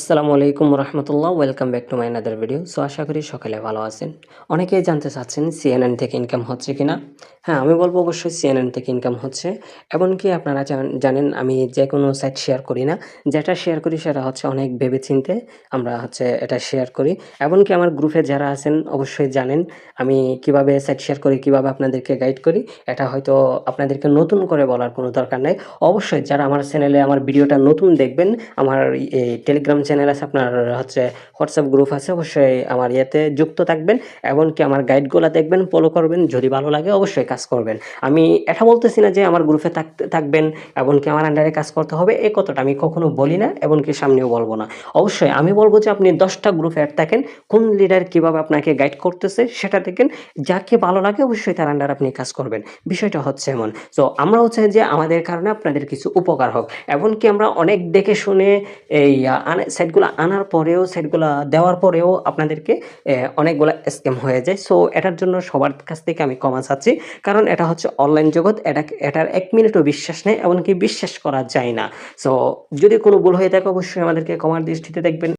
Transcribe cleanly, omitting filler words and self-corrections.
আসসালামু আলাইকুম রহমতুল্লাহ, welcome back to my another video. So আশা করি সকালে ভালো আছেন। অনেকেই জানতে চাচ্ছেন সিএনএন থেকে ইনকাম হচ্ছে কিনা। হ্যাঁ, আমি বলবো অবশ্যই সিএনএন থেকে ইনকাম হচ্ছে। এমনকি আপনারা জানেন আমি যে কোনো সাইট শেয়ার করি না। যেটা শেয়ার করি সেটা হচ্ছে অনেক ভেবেচিন্তে আমরা এটা শেয়ার করি। এমনকি আমার গ্রুপে যারা আছেন অবশ্যই জানেন আমি কিভাবে সাইট শেয়ার করি, কিভাবে আপনাদেরকে গাইড করি। এটা হয়তো আপনাদেরকে নতুন করে বলার কোনো দরকার নাই। অবশ্যই যারা আমার চ্যানেলে আমার ভিডিওটা নতুন দেখবেন, আমার এই টেলিগ্রাম চ্যানেল আছে, আপনার হোয়াটসঅ্যাপ গ্রুপ আছে, অবশ্যই আমার ইয়েতে যুক্ত থাকবেন। এমনকি আমার গাইডগুলা দেখবেন, ফলো করবেন। যদি ভালো লাগে অবশ্যই কাজ করবেন। আমি এটা বলতেছি না যে আমার গ্রুপে থাকবেন, এমনকি আমার আন্ডারে কাজ করতে হবে, এই কথাটা আমি কখনো বলি না, এমনকি সামনেও বলবো না। অবশ্যই আমি বলবো যে আপনি 10টা গ্রুপে অ্যাড থাকেন, কোন লিডার কীভাবে আপনাকে গাইড করতেছে সেটা দেখেন। যাকে ভালো লাগে অবশ্যই তার আন্ডারে আপনি কাজ করবেন। বিষয়টা হচ্ছে এমন। সো আমরা যে আমাদের কারণে আপনাদের কিছু উপকার হোক। এমনকি আমরা অনেক দেখে শুনে এই সাইটগুলো আনার পরেও, সাইটগুলা দেওয়ার পরেও আপনাদেরকে অনেকগুলা স্ক্যাম হয়ে যায়। সো এটার জন্য সবার কাছ থেকে আমি ক্ষমা চাচ্ছি। কারণ এটা হচ্ছে অনলাইন জগৎ, এটার 1 মিনিটও বিশ্বাস নেই, এমনকি বিশ্বাস করা যায় না। সো যদি কোনো ভুল হয়ে থাকে অবশ্যই আমাদেরকে ক্ষমার দৃষ্টিতে দেখবেন।